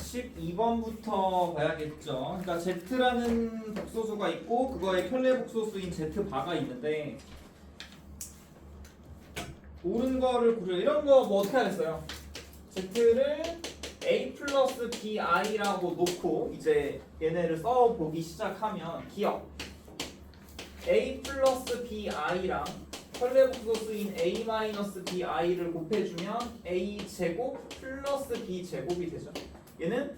12번부터 봐야겠죠. 그러니까 Z라는 복소수가 있고 그거의 편례 복소수인 Z바가 있는데 옳은 거를 고려. 이런 거 뭐 어떻게 하겠어요? Z를 A 플러스 BI라고 놓고 이제 얘네를 써보기 시작하면 기억 A 플러스 BI랑 편례 복소수인 A 마이너스 BI를 곱해주면 A 제곱 플러스 B 제곱이 되죠. 얘는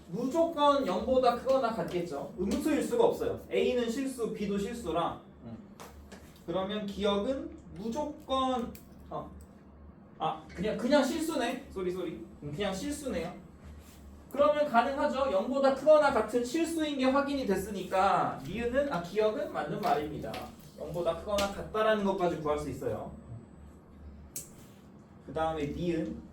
무조건 0보다 크거나 같겠죠. 음수일 수가 없어요. A는 실수, B도 실수라. 그러면 기억은 무조건 그냥 실수네. 쏘리. 그냥 실수네요. 그러면 가능하죠. 0보다 크거나 같은 실수인 게 확인이 됐으니까 기억은 맞는 말입니다. 0보다 크거나 같다라는 것까지 구할 수 있어요. 그 다음에 니은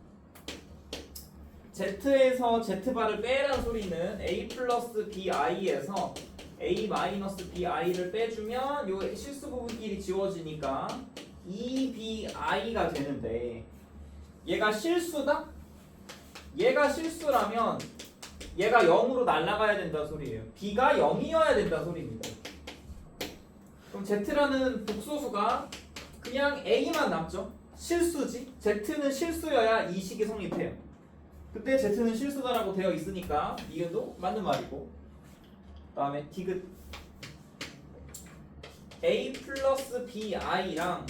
Z에서 Z바를 빼라는 소리는 A 플러스 BI에서 A 마이너스 BI를 빼주면 요 실수 부분끼리 지워지니까 2BI가 되는데 얘가 실수다? 얘가 실수라면 얘가 0으로 날아가야 된다 소리예요. B가 0이어야 된다 소리입니다. 그럼 Z라는 복소수가 그냥 A만 남죠? 실수지? Z는 실수여야 이 식이 성립해요. 그때 Z는 실수다라고 되어 있으니까 이것도 맞는 말이고. 그 다음에 디귿 A 플러스 BI랑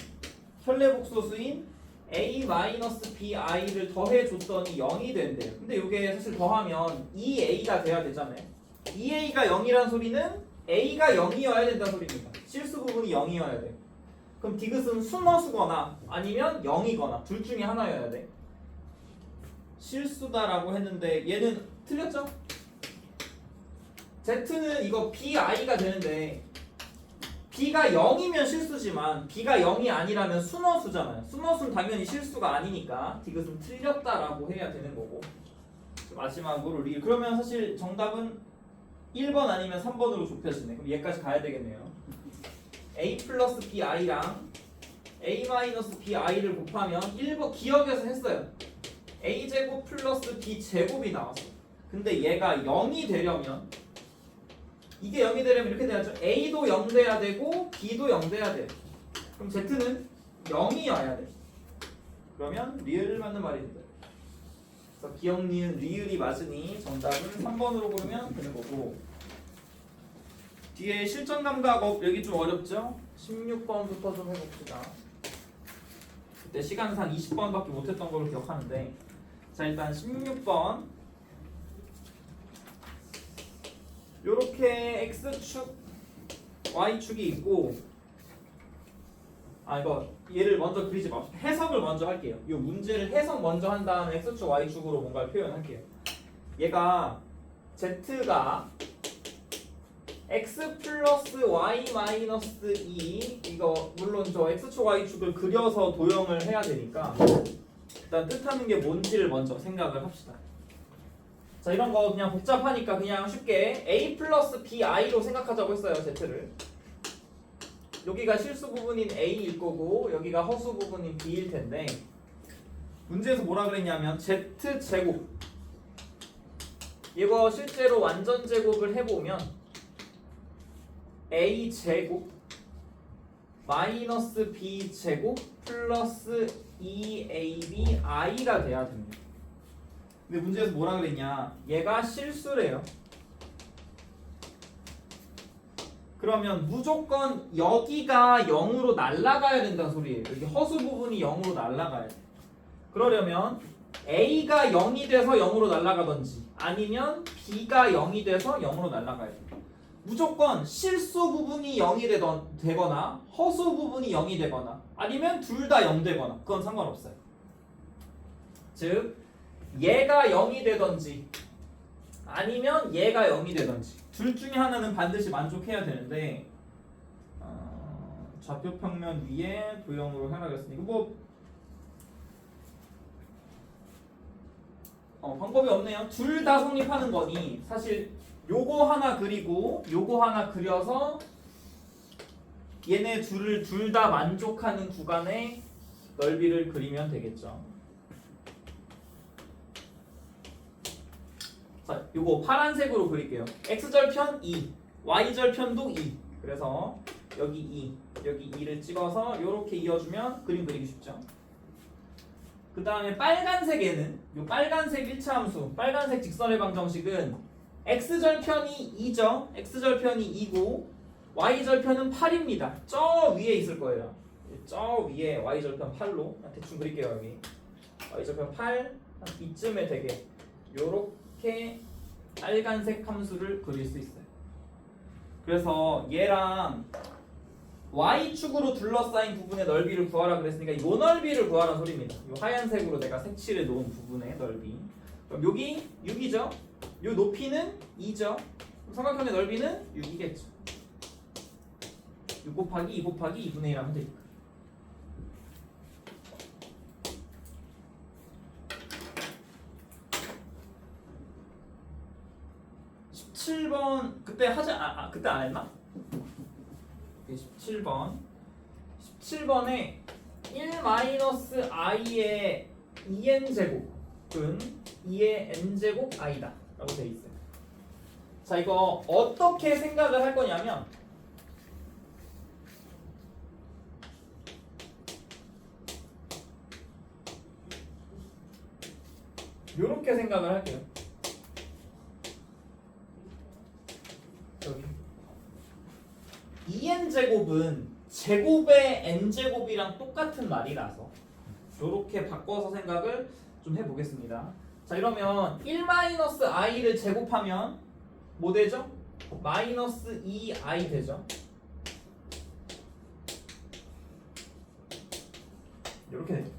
현례 복소수인 A 마이너스 BI를 더해줬더니 0이 된대요. 근데 이게 사실 더하면 2A가 돼야 되잖아요. 2A가 0이란 소리는 A가 0이어야 된다는 소리입니다. 실수 부분이 0이어야 돼. 그럼 디귿은 순허수거나 아니면 0이거나 둘 중에 하나여야 돼. 실수다라고 했는데 얘는 틀렸죠? Z는 이거 BI가 되는데 B가 0이면 실수지만 B가 0이 아니라면 순허수잖아요. 순허수는 당연히 실수가 아니니까 디귿은 틀렸다라고 해야 되는 거고. 마지막으로 리. 그러면 사실 정답은 1번 아니면 3번으로 좁혀지네. 그럼 얘까지 가야 되겠네요. A 플러스 BI랑 A 마이너스 BI를 곱하면 1번 기억에서 했어요. A 제곱 플러스 B 제곱이 나왔어. 근데 얘가 0이 되려면 이게 0이 되려면 이렇게 돼야죠. A도 0 돼야 되고 B도 0 돼야 돼. 그럼 Z는 0이어야 돼. 그러면 리을을 맞는 말입니다. 그래서 기억, 니은, 리을이 맞으니 정답은 3번으로 고르면 되는 거고. 뒤에 실전 감각업 여기 좀 어렵죠? 16번부터 좀 해봅시다. 그때 시간상 20번밖에 못했던 걸로 기억하는데 자 일단 16번 요렇게 X축, Y축이 있고 이거 얘를 먼저 그리지 맙시다. 해석을 먼저 할게요. 이 문제를 해석 먼저 한 다음에 X축, Y축으로 뭔가를 표현할게요. 얘가 Z가 X 플러스 Y 마이너스 2 이거 물론 저 X축, Y축을 그려서 도형을 해야 되니까 일단 뜻하는 게 뭔지를 먼저 생각을 합시다. 자 이런 거 그냥 복잡하니까 그냥 쉽게 A 플러스 BI로 생각하자고 했어요. Z를 여기가 실수 부분인 A일 거고 여기가 허수 부분인 B일 텐데 문제에서 뭐라 그랬냐면 Z제곱 이거 실제로 완전 제곱을 해보면 A제곱 마이너스 B제곱 플러스 2ABI가 돼야 됩니다. 근데 문제에서 뭐라 그랬냐 얘가 실수래요. 그러면 무조건 여기가 0으로 날아가야 된다는 소리예요. 여기 허수 부분이 0으로 날아가야 돼. 그러려면 A가 0이 돼서 0으로 날아가든지 아니면 B가 0이 돼서 0으로 날아가야 돼. 무조건 실수 부분이 0이 되거나 허수 부분이 0이 되거나 아니면 둘 다 0 되거나 그건 상관없어요. 즉 얘가 0이 되든지 아니면 얘가 0이 되든지 둘 중에 하나는 반드시 만족해야 되는데 좌표 평면 위에 도형으로 해놔야겠으니까 방법이 없네요. 둘 다 성립하는 거니 사실 요거 하나 그리고 요거 하나 그려서 얘네 둘을 둘 다 만족하는 구간의 넓이를 그리면 되겠죠. 요거 파란색으로 그릴게요. x절편 2, y절편도 2. 그래서 여기 2, 여기 2를 찍어서 요렇게 이어주면 그림 그리기 쉽죠. 그 다음에 빨간색에는 요 빨간색 1차 함수, 빨간색 직선의 방정식은 x절편이 2죠. x절편이 2고 y절편은 8입니다. 저 위에 있을 거예요. 저 위에 y절편 8로 대충 그릴게요. 여기 y절편 8 이쯤에 되게 요렇게 빨간색 함수를 그릴 수 있어요. 그래서 얘랑 y축으로 둘러싸인 부분의 넓이를 구하라 그랬으니까 이 넓이를 구하라는 소리입니다. 이 하얀색으로 내가 색칠해 놓은 부분의 넓이. 그럼 여기 6이죠. 이 높이는 2죠. 삼각형의 넓이는 6이겠죠. 6 곱하기 2 곱하기 2분의 1 하면 되니까. 그때 그때 안 했나? 17번에 1-i의 2n제곱은 2의 n제곱 i다 라고 돼 있어요. 자, 이거 어떻게 생각을 할 거냐면 요렇게 생각을 할게요. 여기 2n제곱은 제곱의 n제곱이랑 똑같은 말이라서 이렇게 바꿔서 생각을 좀 해보겠습니다. 자, 이러면 1-i를 제곱하면 뭐 되죠? 마이너스 2i 되죠? 이렇게 되죠.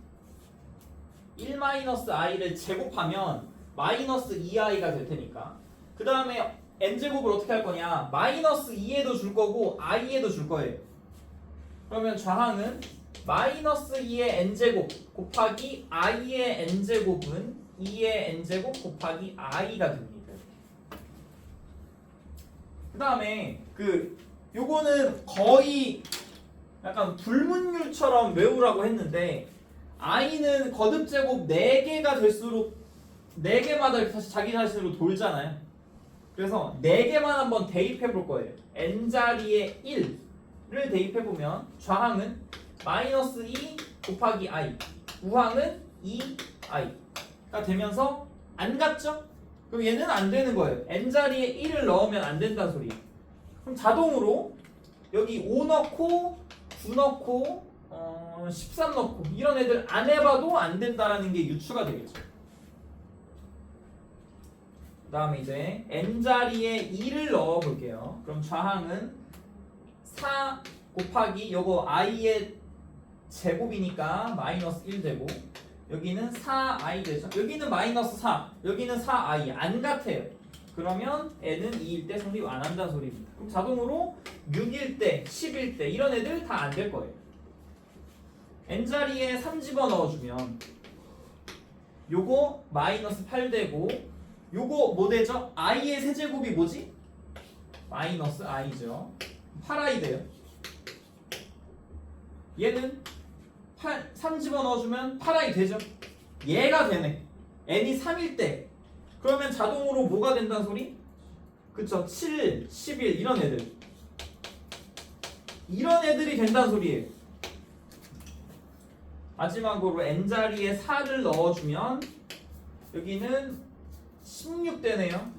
1-i를 제곱하면 마이너스 2i가 될 테니까 그 다음에 n제곱을 어떻게 할 거냐? 마이너스 2에도 줄 거고 i에도 줄 거예요. 그러면 좌항은 마이너스 2의 n제곱 곱하기 i의 n제곱은 2의 n제곱 곱하기 i가 됩니다. 그 다음에 요거는 거의 약간 불문율처럼 외우라고 했는데 i는 거듭제곱 4개가 될수록 4개마다 다시 자기 자신으로 돌잖아요. 그래서 4개만 한번 대입해 볼 거예요. n자리에 1을 대입해 보면 좌항은 마이너스 2 곱하기 i, 우항은 2i가 되면서 안 같죠? 그럼 얘는 안 되는 거예요. n자리에 1을 넣으면 안 된다는 소리예요. 그럼 자동으로 여기 5 넣고 9 넣고 13 넣고 이런 애들 안 해봐도 안 된다라는 게 유추가 되겠죠. 그 다음에 이제 n자리에 2를 넣어 볼게요. 그럼 좌항은 4 곱하기 요거 i의 제곱이니까 마이너스 1되고 여기는 4i 되죠. 여기는 마이너스 4 여기는 4i 안 같아요. 그러면 n은 2일 때 성립 안 한다는 소리입니다. 그럼 자동으로 6일 때 10일 때 이런 애들 다 안 될 거예요. n자리에 3 집어넣어주면 요거 마이너스 8 되고 요거 뭐 되죠? i의 세제곱이 뭐지? 마이너스 i죠. 8i 돼요. 얘는 3 집어넣어주면 8i 되죠. 얘가 되네. n이 3일 때 그러면 자동으로 뭐가 된다는 소리? 그쵸? 7, 11 이런 애들이 된다는 소리예요. 마지막으로 n자리에 4를 넣어주면 여기는 16 되네요.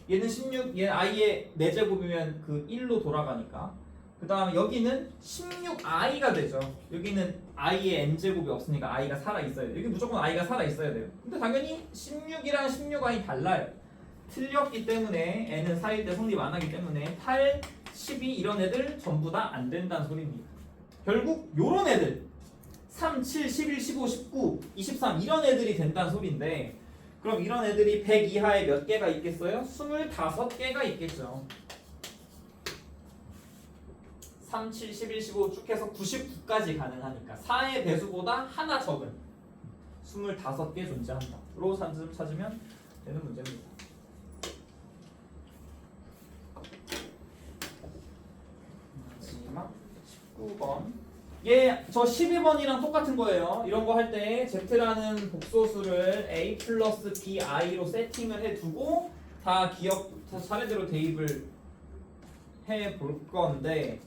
얘는 16, 얘는 i의 4제곱이면 그 1로 돌아가니까 그 다음에 여기는 16i가 되죠. 여기는 i의 n제곱이 없으니까 i가 살아있어야 돼요. 여기 무조건 i가 살아있어야 돼요. 근데 당연히 16이랑 16i 달라요. 틀렸기 때문에 n은 4일 때 성립 안 하기 때문에 8, 12 이런 애들 전부 다 안 된다는 소리입니다. 결국 요런 애들 3, 7, 11, 15, 19, 23 이런 애들이 된다는 소리인데 그럼 이런 애들이 100 이하에 몇 개가 있겠어요? 25개가 있겠죠. 3, 7, 11, 15 쭉 해서 99까지 가능하니까 4의 배수보다 하나 적은 25개 존재한다. 로 찾으면 되는 문제입니다. 마지막 19번 저 12번이랑 똑같은 거예요. 이런 거 할 때 z라는 복소수를 a 플러스 bi로 세팅을 해두고 다 차례대로 대입을 해 볼 건데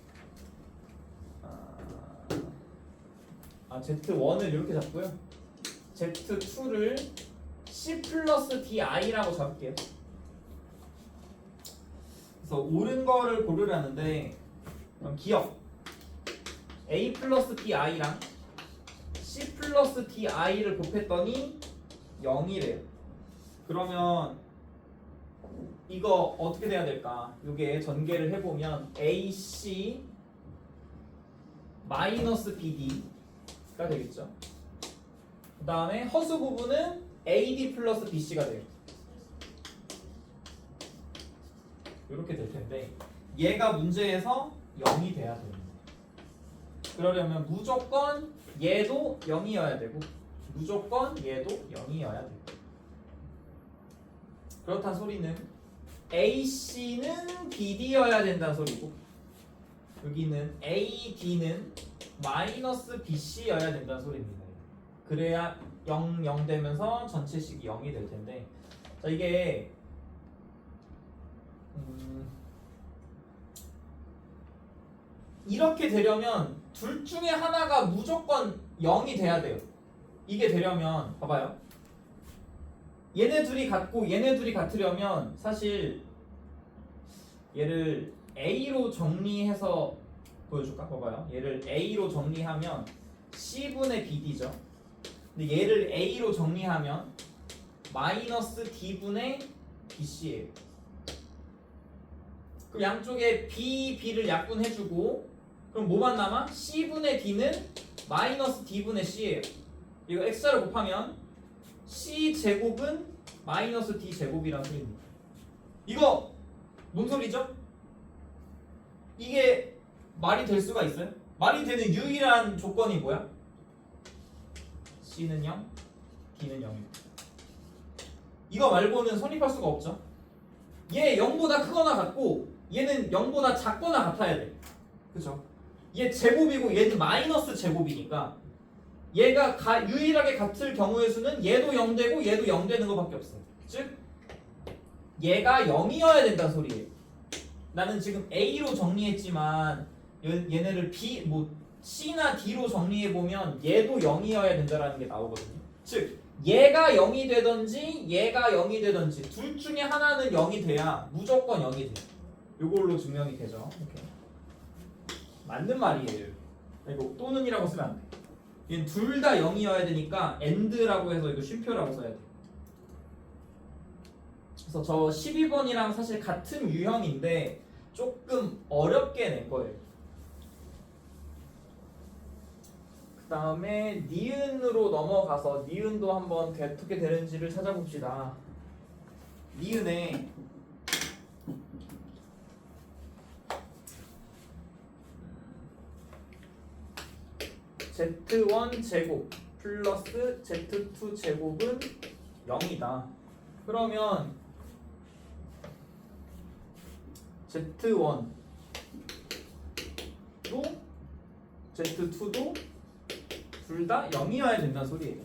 z1을 이렇게 잡고요. z2를 c 플러스 di라고 잡을게요. 그래서 옳은 거를 고르라는데 그럼 기억 a 플러스 bi랑 c 플러스 di를 곱했더니 0이래요. 그러면 이거 어떻게 돼야 될까? 이게 전개를 해보면 ac 마이너스 bd가 되겠죠. 그 다음에 허수 부분은 ad 플러스 bc가 돼요. 이렇게 될 텐데 얘가 문제에서 0이 돼야 됩니다. 그러려면 무조건 얘도 0이어야 되고 무조건 얘도 0이어야 되고 그렇단 소리는 AC는 BD여야 된다는 소리고 여기는 AD는 마이너스 BC여야 된다는 소리입니다. 그래야 0, 0 되면서 전체식이 0이 될 텐데 자 이게 이렇게 되려면 둘 중에 하나가 무조건 0이 돼야 돼요. 이게 되려면 봐봐요. 얘네 둘이 같고 얘네 둘이 같으려면 사실 얘를 A로 정리해서 보여줄까? 봐봐요. 얘를 A로 정리하면 C분의 BD죠. 근데 얘를 A로 정리하면 마이너스 D분의 BC예요. 그 양쪽에 B, B를 약분해주고 그럼 뭐만 남아? C분의 D는 마이너스 D분의 C예요. 이거 X자를 곱하면 C 제곱은 마이너스 D 제곱이라는 소리입니다. 이거 뭔 소리죠? 이게 말이 될 수가 있어요? 말이 되는 유일한 조건이 뭐야? C는 0, D는 0입니다. 이거 말고는 성립할 수가 없죠. 얘 0보다 크거나 같고 얘는 0보다 작거나 같아야 돼. 그쵸? 얘 제곱이고 얘는 마이너스 제곱이니까 얘가 유일하게 같을 경우의 수는 얘도 0 되고 얘도 0 되는 것밖에 없어요. 즉 얘가 0이어야 된다는 소리예요. 나는 지금 A로 정리했지만 얘네를 C나 D로 정리해보면 얘도 0이어야 된다는 게 나오거든요. 즉 얘가 0이 되든지 얘가 0이 되든지 둘 중에 하나는 0이 돼야 무조건 0이 돼요. 이걸로 증명이 되죠. 이렇게. 맞는 말이에요. 이거 또는이라고 쓰면 안 돼. 얘는 둘 다 0이어야 되니까 AND라고 해서 이거 쉼표라고 써야 돼. 그래서 저 12번이랑 사실 같은 유형인데 조금 어렵게 낸 거예요. 그 다음에 니은으로 넘어가서 니은도 한번 어떻게 되는지를 찾아봅시다. 니은에 Z1 제곱 플러스 Z2 제곱은 0이다. 그러면 Z1도 Z2도 둘 다 0이어야 된다는 소리예요.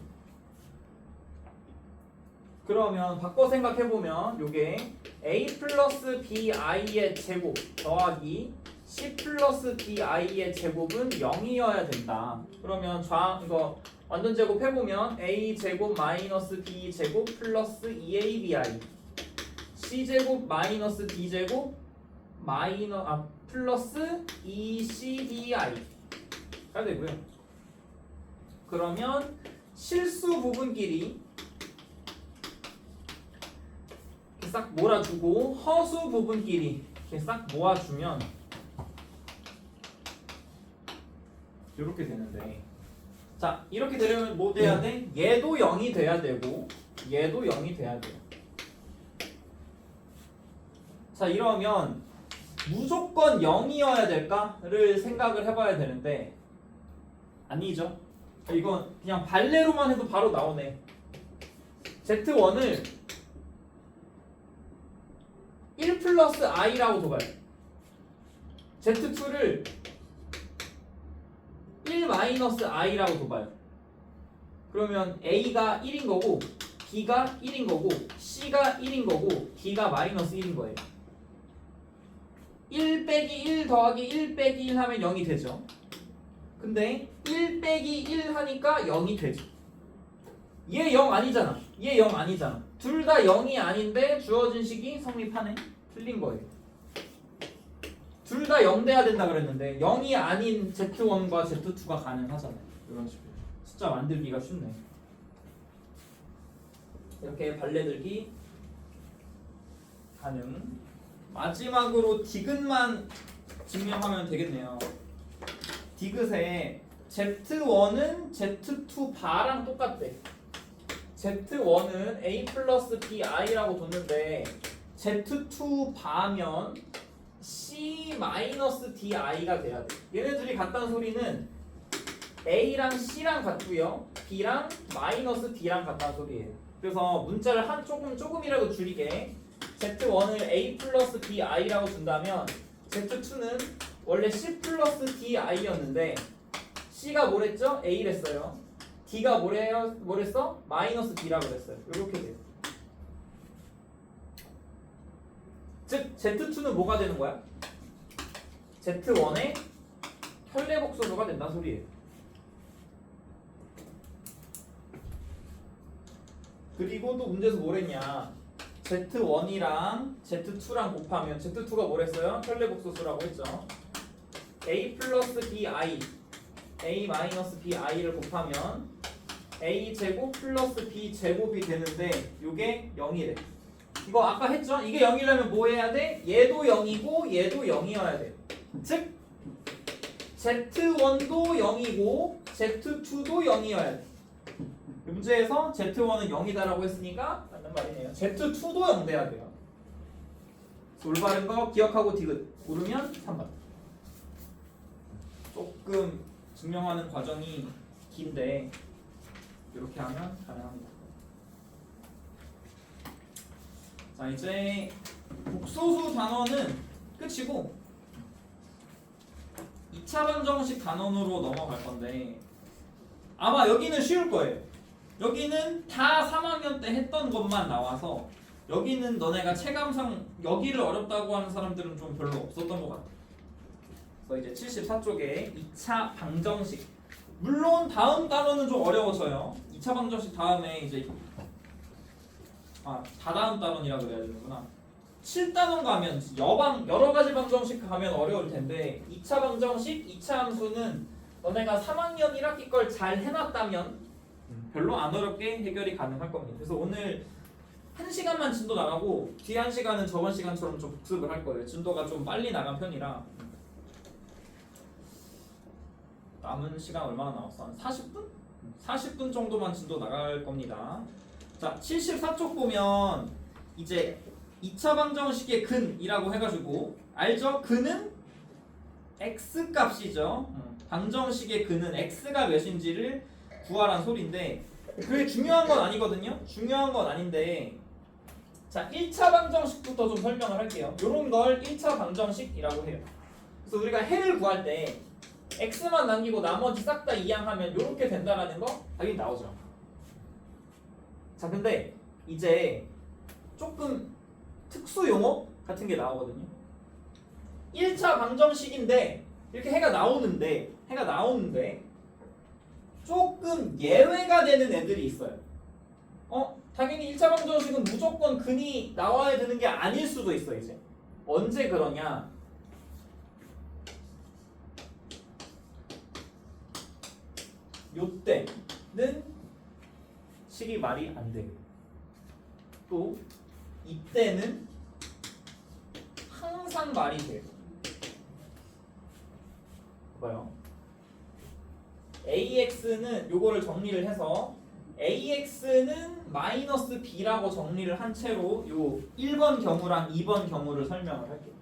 그러면 바꿔 생각해보면 요게 A 플러스 BI의 제곱 더하기 C 플러스 DI의 제곱은 0이어야 된다. 그러면 이거 완전 제곱 해보면 A 제곱 마이너스 B 제곱 플러스 2ABI C 제곱 마이너스 D 제곱 플러스 2CDI가 되고요. 그러면 실수 부분끼리 이렇게 싹 몰아주고 허수 부분끼리 이렇게 싹 모아주면 이렇게 되는데 자 이렇게 되려면 뭐 돼야 돼? 얘도 0이 돼야 되고 얘도 0이 돼야 돼요. 자 이러면 무조건 0이어야 될까를 생각을 해봐야 되는데 아니죠. 이건 그냥 발레로만 해도 바로 나오네. Z1을 1 플러스 i라고 둬봐요. Z2를 1 1-i라고 둬봐요. 그러면 A가 1인 거고 B가 1인 거고 C가 1인 거고 D가 마이너스 1인 거예요. 1 빼기 1 더하기 1 빼기 1 하면 0이 되죠. 근데 1 빼기 1 하니까 0이 되죠. 얘 0 아니잖아. 얘 0 아니잖아. 둘 다 0이 아닌데 주어진 식이 성립하네. 틀린 거예요. 둘 다 0 돼야 된다 그랬는데 0이 아닌 Z1과 Z2가 가능하잖아요. 이런 식으로 숫자 만들기가 쉽네. 이렇게 발레들기 가능. 마지막으로 디귿만 증명하면 되겠네요. 디귿에 Z1은 Z2 바랑 똑같대. Z1은 A 플러스 BI라고 뒀는데 Z2 바면 C 마이너스 DI가 돼야 돼. 얘네들이 같다는 소리는 A랑 C랑 같고요. B랑 마이너스 D랑 같다는 소리예요. 그래서 문자를 한 조금이라도 줄이게 Z1을 A 플러스 BI라고 준다면 Z2는 원래 C 플러스 DI였는데 C가 뭐랬죠? A랬어요. D가 뭐랬어? 마이너스 D라고 그랬어요. 이렇게 돼요. 즉 Z2는 뭐가 되는 거야? Z1의 현례복소수가 된다는 소리예요. 그리고 또 문제에서 뭐랬냐? Z1이랑 Z2랑 곱하면 Z2가 뭐랬어요? 현례복소수라고 했죠. A 플러스 BI A 마이너스 BI를 곱하면 A 제곱 플러스 B 제곱이 되는데 이게 0이래. 이거 아까 했죠? 이게 0이라면 뭐 해야 돼? 얘도 0이고 얘도 0이어야 돼. 즉 Z1도 0이고 Z2도 0이어야 돼. 이 문제에서 Z1은 0이다라고 했으니까 맞는 말이네요. Z2도 0 돼야 돼요. 올바른 거 기억하고 디귿 고르면 3번. 조금 증명하는 과정이 긴데 이렇게 하면 가능합니다. 자, 이제 복소수 단원은 끝이고 2차 방정식 단원으로 넘어갈 건데 아마 여기는 쉬울 거예요. 여기는 다 3학년 때 했던 것만 나와서 여기는 너네가 체감상 여기를 어렵다고 하는 사람들은 좀 별로 없었던 것 같아. 그래서 이제 74쪽에 2차 방정식, 물론 다음 단원은 좀 어려워져요. 2차 방정식 다음에 이제 다다음 단원이라 그래야 되는구나. 7단원 가면 여러 가지 방정식 가면 어려울 텐데 2차 방정식, 2차 함수는 너네가 3학년 1학기 걸 잘 해놨다면 별로 안 어렵게 해결이 가능할 겁니다. 그래서 오늘 1시간만 진도 나가고 뒤에 1시간은 저번 시간처럼 좀 복습을 할 거예요. 진도가 좀 빨리 나간 편이라. 남은 시간 얼마나 남았어? 한 40분? 40분 정도만 진도 나갈 겁니다. 자, 74쪽 보면 이제 2차 방정식의 근이라고 해가지고 알죠? 근은 x 값이죠. 방정식의 근은 x가 몇인지를 구하란 소리인데 그게 중요한 건 아니거든요. 중요한 건 아닌데 자, 1차 방정식부터 좀 설명을 할게요. 요런 걸 1차 방정식이라고 해요. 그래서 우리가 해를 구할 때 x만 남기고 나머지 싹 다 이항하면 요렇게 된다라는 거 당연히 나오죠. 자, 근데 이제 조금 특수 용어 같은 게 나오거든요. 1차 방정식인데 이렇게 해가 나오는데 조금 예외가 되는 애들이 있어요. 당연히 1차 방정식은 무조건 근이 나와야 되는 게 아닐 수도 있어. 이제 언제 그러냐? 요때는 식이 말이 안 돼요. 또 이때는 항상 말이 돼요. 봐요. AX는 요거를 정리를 해서 AX는 마이너스 B라고 정리를 한 채로 요 1번 경우랑 2번 경우를 설명을 할게요.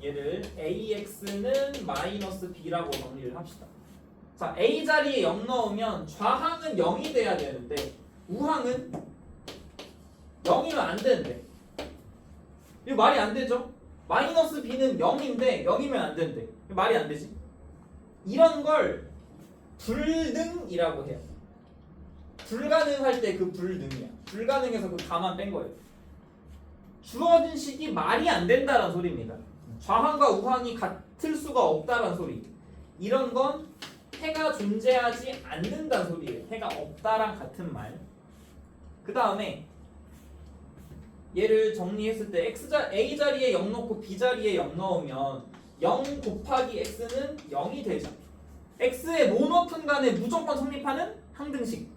얘를 AX는 마이너스 B라고 정리를 합시다. 자, A 자리에 0 넣으면 좌항은 0이 돼야 되는데 우항은 0이면 안 되는데 이거 말이 안 되죠? 마이너스 b는 0인데 0이면 안 된대. 말이 안 되지. 이런 걸 불능이라고 해요. 불가능할 때 그 불능이야. 불가능해서 그 가만 뺀 거예요. 주어진 식이 말이 안 된다는 소리입니다. 좌항과 우항이 같을 수가 없다는 소리. 이런 건 해가 존재하지 않는다는 소리예요. 해가 없다랑 같은 말. 그 다음에 얘를 정리했을 때 A 자리에 0 넣고 B 자리에 0 넣으면 0 곱하기 x는 0이 되죠. x의 모노톤 간에 무조건 성립하는 항등식.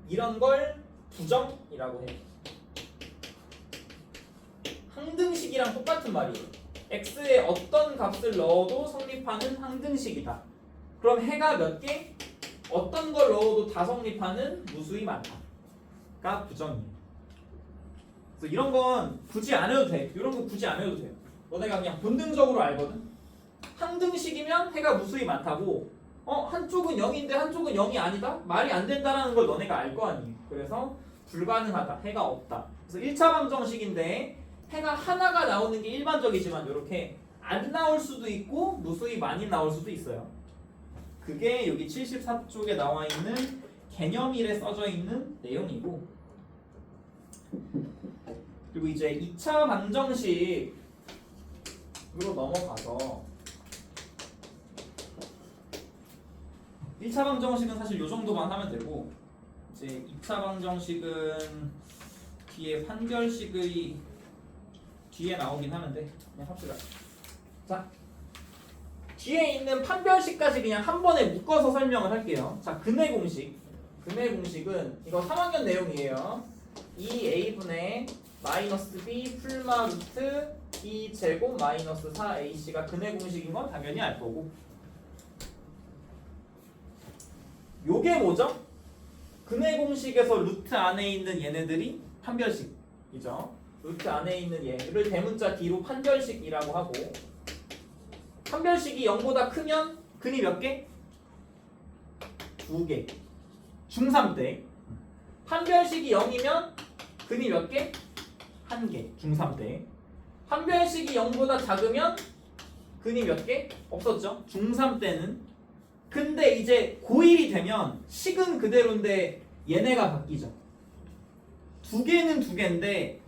이런 걸 부정이라고 해요. 항등식이랑 똑같은 말이에요. x에 어떤 값을 넣어도 성립하는 항등식이다. 그럼 해가 몇 개? 어떤 걸 넣어도 다 성립하는 무수히 많다가 부정이에요. 그래서 이런 건 굳이 안 해도 돼. 이런 거 굳이 안 해도 돼요. 너네가 그냥 본능적으로 알거든. 항등식이면 해가 무수히 많다고. 한쪽은 0인데 한쪽은 0이 아니다? 말이 안 된다라는 걸 너네가 알 거 아니에요. 그래서 불가능하다. 해가 없다. 그래서 1차 방정식인데 해가 하나가 나오는 게 일반적이지만 이렇게 안 나올 수도 있고 무수히 많이 나올 수도 있어요. 그게 여기 74쪽에 나와 있는 개념일에 써져 있는 내용이고, 그리고 이제 2차 방정식으로 넘어가서 1차 방정식은 사실 요 정도만 하면 되고, 이제 2차 방정식은 뒤에 판별식의 뒤에 나오긴 하는데 그냥 합시다. 자, 뒤에 있는 판별식까지 그냥 한 번에 묶어서 설명을 할게요. 자, 근해 공식. 근해 공식은 이거 3학년 내용이에요. 2a분의 마이너스 b 풀마 루트 2제곱 마이너스 4ac가 근해 공식인 건 당연히 알 거고, 요게 뭐죠? 근해 공식에서 루트 안에 있는 얘네들이 판별식이죠. 루트 안에 있는 얘를 대문자 D로 판별식이라고 하고, 판별식이 0보다 크면 근이 몇 개? 2개. 중3 때. 판별식이 0이면 근이 몇 개? 1개. 중3 때. 판별식이 0보다 작으면 근이 몇 개? 없었죠. 중3 때는. 근데 이제 고1이 되면 식은 그대로인데 얘네가 바뀌죠. 2개는 2개인데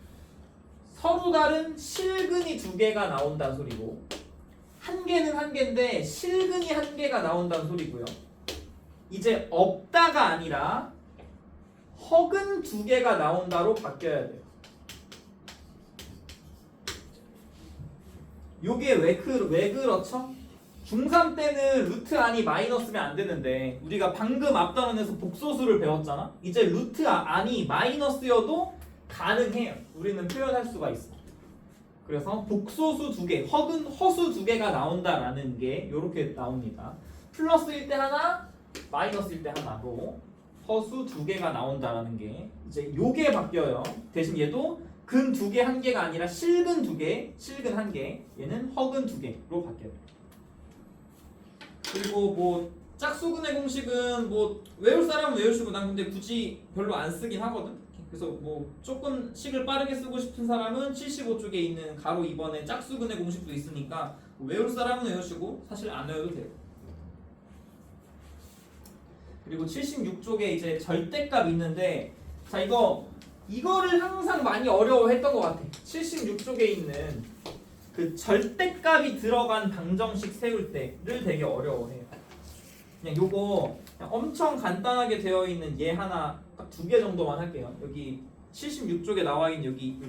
서로 다른 실근이 2개가 나온다는 소리고, 1개는 1개인데 실근이 1개가 나온다는 소리고요. 이제 없다가 아니라 허근 2개가 나온다로 바뀌어야 돼요. 요게 왜 그렇죠? 중3 때는 루트 안이 마이너스면 안 되는데 우리가 방금 앞 단원에서 복소수를 배웠잖아? 이제 루트 안이 마이너스여도 가능해요. 우리는 표현할 수가 있어. 그래서 복소수 2개, 허수 2개가 나온다라는 게 이렇게 나옵니다. 플러스일 때 하나, 마이너스일 때 하나로 허수 2개가 나온다라는 게 이제 요게 바뀌어요. 대신 얘도 근 2개 1개가 아니라 실근 2개, 실근 1개, 얘는 허근 2개로 바뀌어요. 그리고 뭐 짝수근의 공식은 뭐 외울 사람은 외우시고, 난 근데 굳이 별로 안 쓰긴 하거든. 그래서 뭐 조금 식을 빠르게 쓰고 싶은 사람은 75쪽에 있는 가로 2번에 짝수근의 공식도 있으니까 외울 사람은 외우시고 사실 안 외워도 돼요. 그리고 76쪽에 이제 절대값 있는데, 자 이거를 항상 많이 어려워했던 것 같아. 76쪽에 있는 그 절대값이 들어간 방정식 세울 때를 되게 어려워해요. 그냥 요거 그냥 엄청 간단하게 되어 있는 얘 하나 딱 2개 정도만 할게요. 여기 76쪽에 나와 있는 여기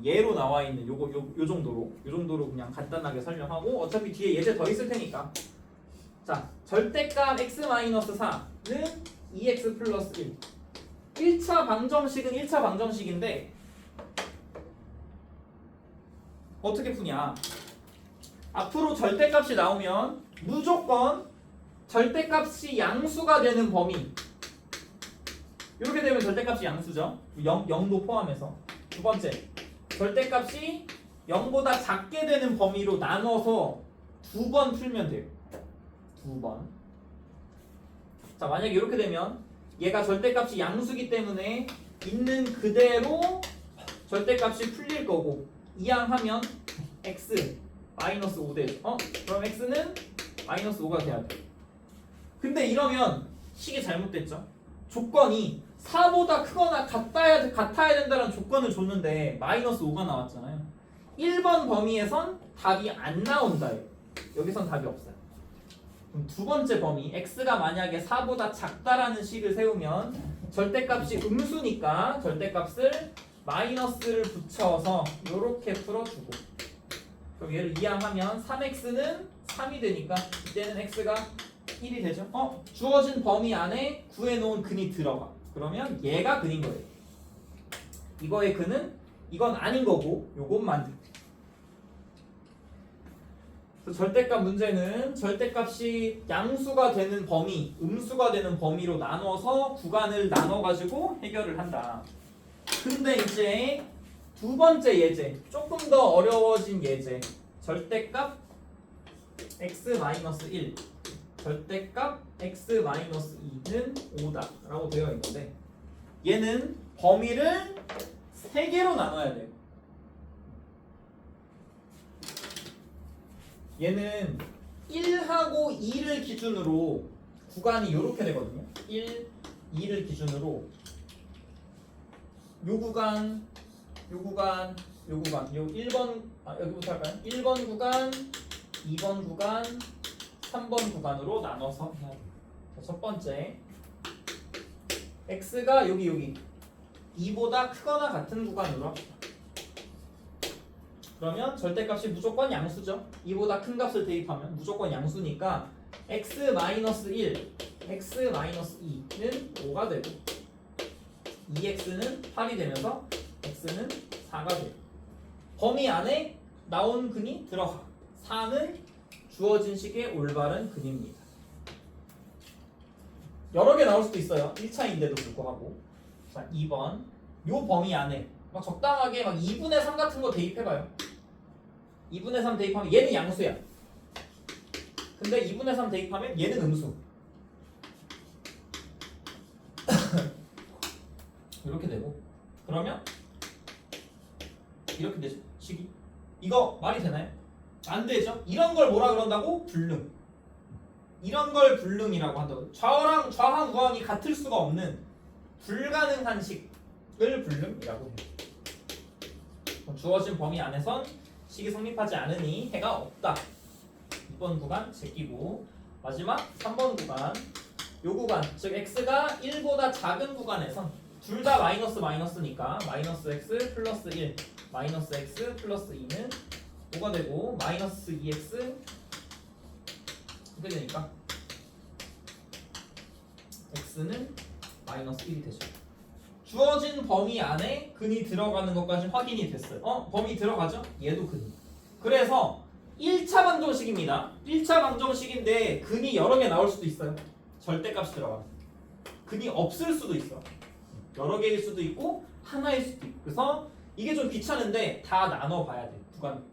얘로 나와 있는 요 정도로 그냥 간단하게 설명하고, 어차피 뒤에 예제 더 있을 테니까. 자, 절대값 x-4는 2x 플러스 1. 1차 방정식은 1차 방정식인데 어떻게 푸냐? 앞으로 절대값이 나오면 무조건 절대값이 양수가 되는 범위, 이렇게 되면 절대값이 양수죠. 0도 포함해서. 두 번째, 절대값이 0보다 작게 되는 범위로 나눠서 2번 풀면 돼요. 2번. 자, 만약에 이렇게 되면 얘가 절대값이 양수기 때문에 있는 그대로 절대값이 풀릴 거고, 이항하면 x 마이너스 5 되죠. 그럼 x는 마이너스 5가 돼야 돼. 근데 이러면 식이 잘못됐죠. 조건이 4보다 크거나 같아야 된다는 조건을 줬는데 마이너스 5가 나왔잖아요. 1번 범위에선 답이 안 나온다요. 여기선 답이 없어요. 그럼 두 번째 범위 x가 만약에 4보다 작다라는 식을 세우면 절대값이 음수니까 절대값을 마이너스를 붙여서 이렇게 풀어주고, 그럼 얘를 이항하면 3x는 3이 되니까 이때는 x가 1이 되죠. 주어진 범위 안에 구해놓은 근이 들어가. 그러면 얘가 근인 거예요. 이거의 근은 이건 아닌 거고 요것만. 절대값 문제는 절대값이 양수가 되는 범위, 음수가 되는 범위로 나눠서 구간을 나눠가지고 해결을 한다. 근데 이제 두 번째 예제, 조금 더 어려워진 예제, 절대값 x-1, 절대값 x-2는 5다 라고 되어 있는데, 얘는 범위를 3개로 나눠야 돼요. 얘는 1하고 2를 기준으로 구간이 이렇게 되거든요. 1, 2를 기준으로 요 구간, 요 구간, 요 구간, 요 1번, 여기부터 할까요? 1번 구간, 2번 구간, 3번 구간으로 나눠서 해야 돼요. 첫 번째, x가 여기 2보다 크거나 같은 구간으로 합시다. 그러면 절대값이 무조건 양수죠. 2보다 큰 값을 대입하면 무조건 양수니까 x-1, x-2는 5가 되고 2x는 8이 되면서 x는 4가 돼요. 범위 안에 나온 근이 들어가. 4는 주어진 식의 올바른 근입니다. 여러 개 나올 수도 있어요. 1차인데도 불구하고. 자, 2번. 요 범위 안에 막 적당하게 막 2분의 3 같은 거 대입해봐요. 2분의 3 대입하면 얘는 양수야. 근데 2분의 3 대입하면 얘는 음수. 이렇게 되고, 그러면 이렇게 되죠. 식이. 이거 말이 되나요? 안 되죠. 이런 걸 뭐라 그런다고? 불능. 이런 걸 불능이라고 한다고. 좌랑 우항이 같을 수가 없는 불가능한 식을 불능이라고 해요. 주어진 범위 안에선 식이 성립하지 않으니 해가 없다. 2번 구간 제끼고, 마지막 3번 구간. 요 구간, 즉 x가 1보다 작은 구간에선 둘 다 마이너스니까 마이너스 x 플러스 1, 마이너스 x 플러스 2는 5가 되고, 마이너스 2x 이렇게 되니까 x는 마이너스 1이 되죠. 주어진 범위 안에 근이 들어가는 것까지 확인이 됐어요. 범위 들어가죠? 얘도 근이. 그래서 1차 방정식입니다. 1차 방정식인데 근이 여러 개 나올 수도 있어요. 절대값이 들어가면. 근이 없을 수도 있어. 여러 개일 수도 있고 하나일 수도 있고. 그래서 이게 좀 귀찮은데 다 나눠봐야 돼. 구간.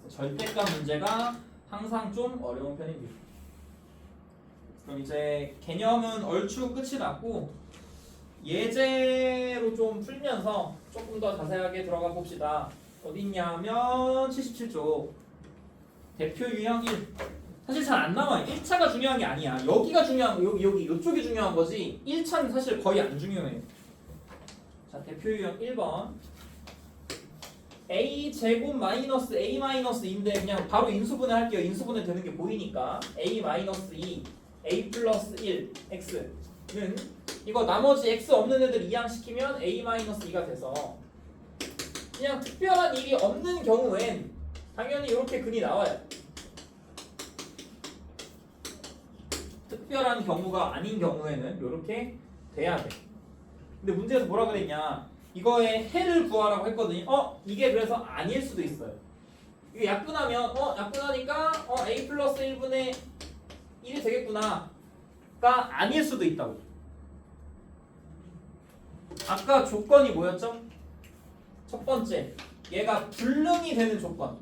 절대값 문제가 항상 좀 어려운 편입니다. 그럼 이제 개념은 얼추 끝이 났고, 예제로 좀 풀면서 조금 더 자세하게 들어가 봅시다. 어디 있냐면 77쪽 대표 유형 1. 사실 잘 안 나와요. 1차가 중요한 게 아니야. 여기가 중요한 거, 여기 이쪽이 중요한 거지. 1차는 사실 거의 안 중요해요. 자, 대표 유형 1번. a 제곱 마이너스 a 마이너스인데 그냥 바로 인수분해 할게요. 인수분해 되는 게 보이니까 a 마이너스 2, a 플러스 1, x는 이거 나머지 x 없는 애들 이항시키면 a 마이너스 2가 돼서, 그냥 특별한 일이 없는 경우엔 당연히 이렇게 근이 나와요. 특별한 경우가 아닌 경우에는 이렇게 돼야 돼. 근데 문제에서 뭐라 그랬냐? 이거의 해를 구하라고 했거든요. 이게 그래서 아닐 수도 있어요. 이게 약분하면 약분하니까 a 플러스 1분의 1이 되겠구나가 아닐 수도 있다고. 아까 조건이 뭐였죠? 첫 번째, 얘가 불능이 되는 조건.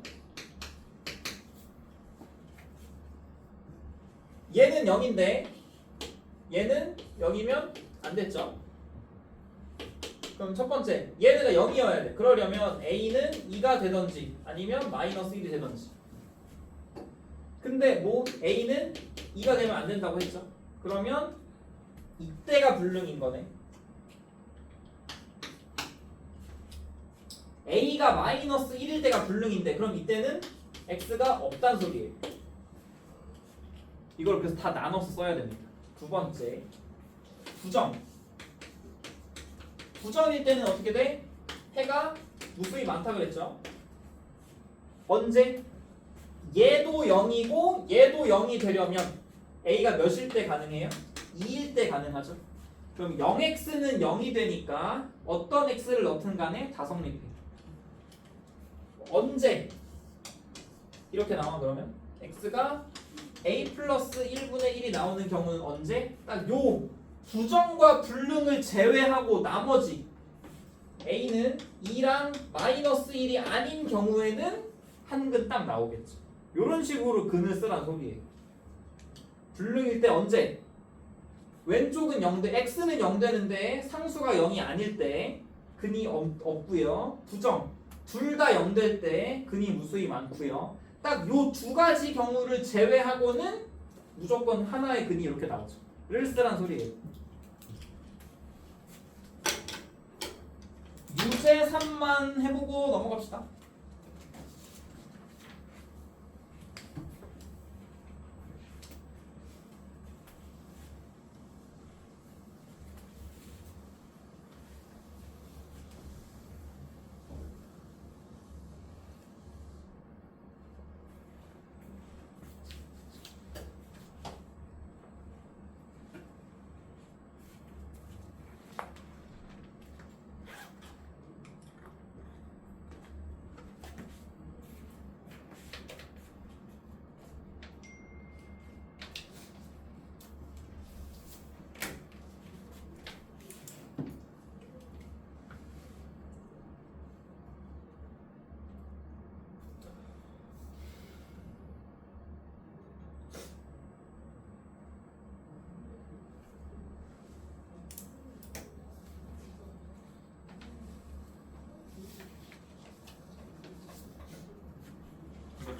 얘는 0인데 얘는 0이면 안 됐죠. 그럼 첫 번째 얘네가 0이어야 돼. 그러려면 a는 2가 되던지 아니면 마이너스 1이 되던지. 근데 뭐 a는 2가 되면 안 된다고 했죠. 그러면 이때가 불능인 거네. a가 마이너스 1일 때가 불능인데 그럼 이때는 x가 없단 소리예요. 이걸 그래서 다 나눠서 써야 됩니다. 두 번째 부정. 부정일 때는 어떻게 돼? 해가 무수히 많다 그랬죠. 언제? 얘도 0이고 얘도 0이 되려면 a가 몇일 때 가능해요? 2일 때 가능하죠. 그럼 0x는 0이 되니까 어떤 x를 넣든 간에 다 성립해요. 언제? 이렇게 나와. 그러면 x가 a 플러스 1분의 1이 나오는 경우는 언제? 딱 요 부정과 불능을 제외하고 나머지 a는 2랑 마이너스 1이 아닌 경우에는 한 근 딱 나오겠죠. 요런 식으로 근을 쓰란 소리예요. 불능일 때 언제? 왼쪽은 0돼, x는 0 되는데 상수가 0이 아닐 때 근이 없고요. 부정 둘 다 0 될 때 근이 무수히 많고요. 딱 요 두 가지 경우를 제외하고는 무조건 하나의 근이 이렇게 나오죠. 를 쓰란 소리예요. 유제 3만 해보고 넘어갑시다.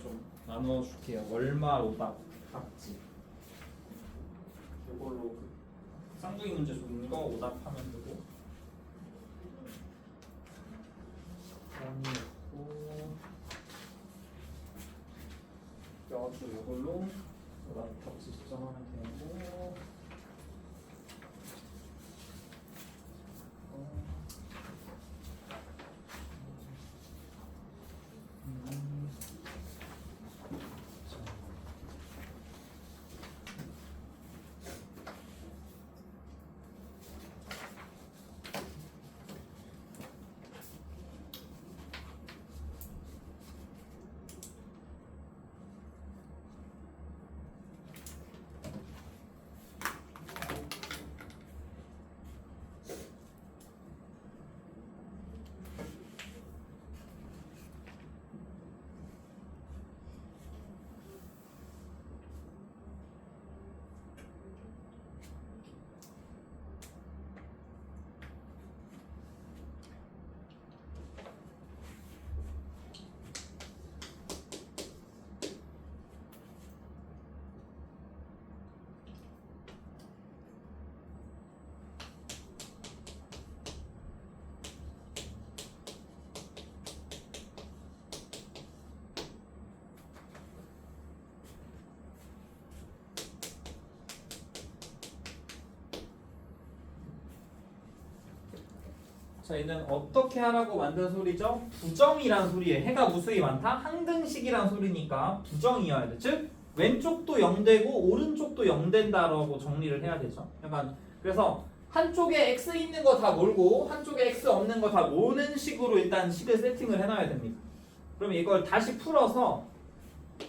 좀 나눠줄게요. 월말 오답 답지. 이걸로 그 쌍둥이 문제 준 거 오답하면 되고. 껴주 이걸로 오답 답지 수정하면 되고. 자, 얘는 어떻게 하라고 만든 소리죠? 부정이란 소리에 해가 무수히 많다? 항등식이란 소리니까 부정이어야 돼. 즉 왼쪽도 0되고 오른쪽도 0된다라고 정리를 해야 되죠. 약간 그래서 한쪽에 x 있는 거 다 몰고 한쪽에 x 없는 거 다 모는 식으로 일단 식을 세팅을 해놔야 됩니다. 그럼 이걸 다시 풀어서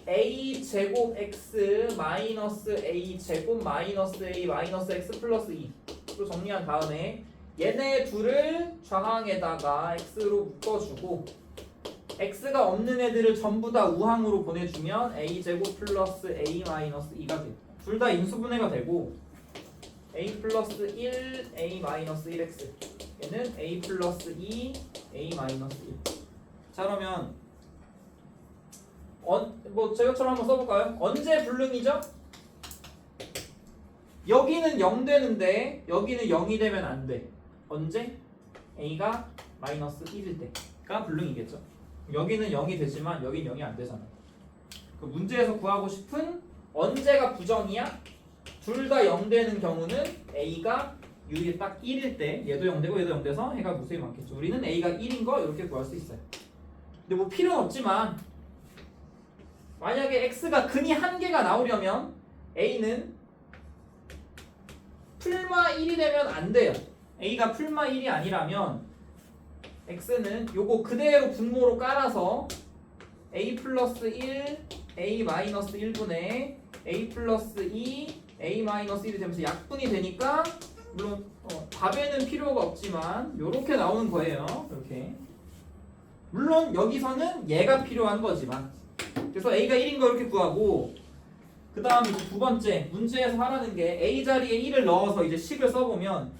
a 제곱 x 마이너스 a 제곱 마이너스 a 마이너스 x 플러스 2로 정리한 다음에 얘네 둘을 좌항에다가 x로 묶어주고 x가 없는 애들을 전부 다 우항으로 보내주면 a제곱 플러스 a 마이너스 2가 돼요. 둘 다 인수분해가 되고 a 플러스 1, a 마이너스 1x 얘는 a 플러스 2 a 마이너스 1. 자 그러면 뭐 제가처럼 한번 써볼까요? 언제 불능이죠? 여기는 0 되는데 여기는 0이 되면 안 돼. 언제? a가 마이너스 1일 때가 불능이겠죠. 여기는 0이 되지만 여긴 0이 안 되잖아. 그 문제에서 구하고 싶은 언제가 부정이야? 둘 다 0 되는 경우는 a가 유리 딱 1일 때 얘도 0 되고 얘도 0 돼서 해가 무수히 많겠죠. 우리는 a가 1인 거 이렇게 구할 수 있어요. 근데 뭐 필요는 없지만 만약에 x가 근이 한 개가 나오려면 a는 풀마 1이 되면 안 돼요. a가 풀마 1이 아니라면 x는 요거 그대로 분모로 깔아서 a 플러스 1 a 마이너스 1분의 a 플러스 2 a 마이너스 1이 되면서 약분이 되니까 물론 답에는 필요가 없지만 요렇게 나오는 거예요. 이렇게 물론 여기서는 얘가 필요한 거지만 그래서 a가 1인 거 이렇게 구하고 그 다음 이제 두 번째 문제에서 하라는 게 a 자리에 1을 넣어서 이제 식을 써보면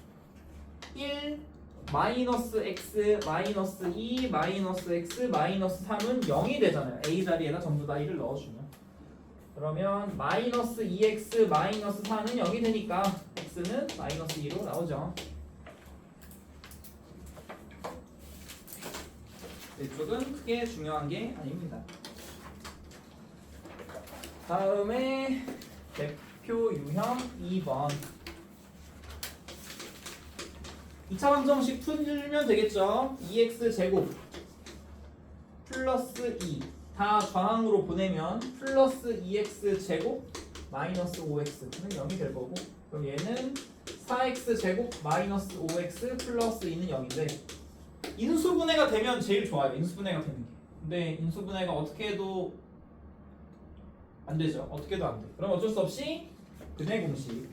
1 마이너스 x 마이너스 2 마이너스 x 마이너스 3은 0이 되잖아요. a 자리에다 전부 다 1을 넣어주면 그러면 마이너스 2x 마이너스 4는 0이 되니까 x는 마이너스 2로 나오죠. 이쪽은 크게 중요한 게 아닙니다. 다음에 대표 유형 2번 2차 방정식 풀면 되겠죠. 2x 제곱 플러스 2 다 좌항으로 보내면 플러스 2x 제곱 마이너스 5x는 0이 될 거고 그럼 얘는 4x 제곱 마이너스 5x 플러스 2는 0인데 인수분해가 되면 제일 좋아요. 인수분해가 되는 게. 근데 인수분해가 어떻게 해도 안 되죠. 어떻게 해도 안 돼. 그럼 어쩔 수 없이 근해 공식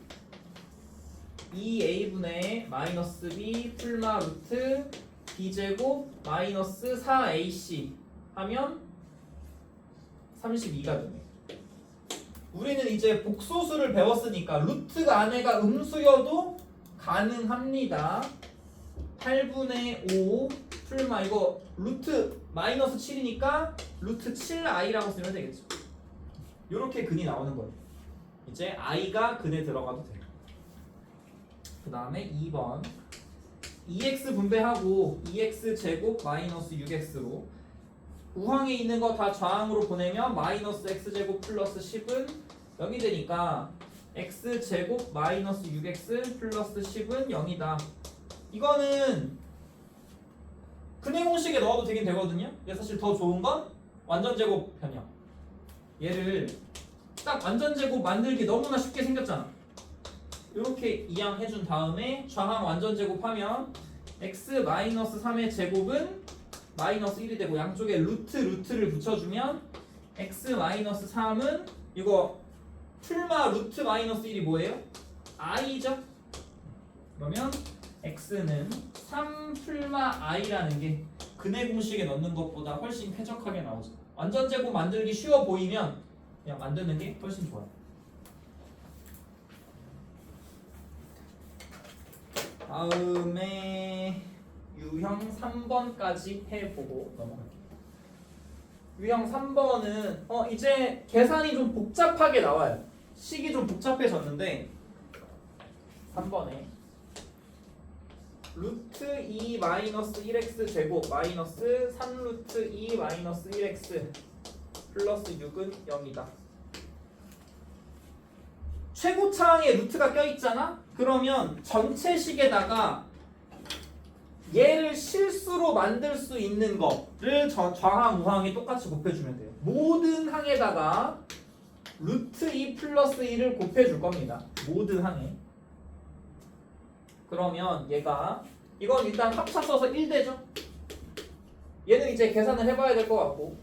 2a분의 마이너스 b 풀마 루트 b제곱 마이너스 4ac 하면 32가 되네. 우리는 이제 복소수를 배웠으니까 루트가 안에가 음수여도 가능합니다. 8분의 5 풀마 이거 루트 마이너스 7이니까 루트 7i라고 쓰면 되겠죠. 이렇게 근이 나오는 거예요. 이제 i가 근에 들어가도 돼요. 그 다음에 2번 2x 분배하고 2x 제곱 마이너스 6x로 우항에 있는 거 다 좌항으로 보내면 마이너스 x제곱 플러스 10은 0이 되니까 x제곱 마이너스 6x 플러스 10은 0이다. 이거는 근해 공식에 넣어도 되긴 되거든요. 근데 사실 더 좋은 건 완전 제곱 변형. 얘를 딱 완전 제곱 만들기 너무나 쉽게 생겼잖아. 이렇게 이항해준 다음에 좌항 완전 제곱하면 x-3의 제곱은 마이너스 1이 되고 양쪽에 루트를 붙여주면 x-3은 이거 풀마 루트 마이너스 1이 뭐예요? i죠? 그러면 x는 3 풀마 i라는 게 근해 공식에 넣는 것보다 훨씬 쾌적하게 나오죠. 완전 제곱 만들기 쉬워 보이면 그냥 만드는 게 훨씬 좋아요. 다음에 유형 3번까지 해보고 넘어갈게요. 유형 3번은 이제 계산이 좀 복잡하게 나와요. 식이 좀 복잡해졌는데 3번에 루트 2 마이너스 1x 제곱 마이너스 3루트 2 마이너스 1x 플러스 6은 0이다. 최고차항에 루트가 껴있잖아? 그러면 전체식에다가 얘를 실수로 만들 수 있는 거를 좌항, 우항에 똑같이 곱해주면 돼요. 모든 항에다가 루트 2 플러스 1을 곱해줄 겁니다. 모든 항에. 그러면 얘가 이건 일단 합차 써서 1되죠? 얘는 이제 계산을 해봐야 될 것 같고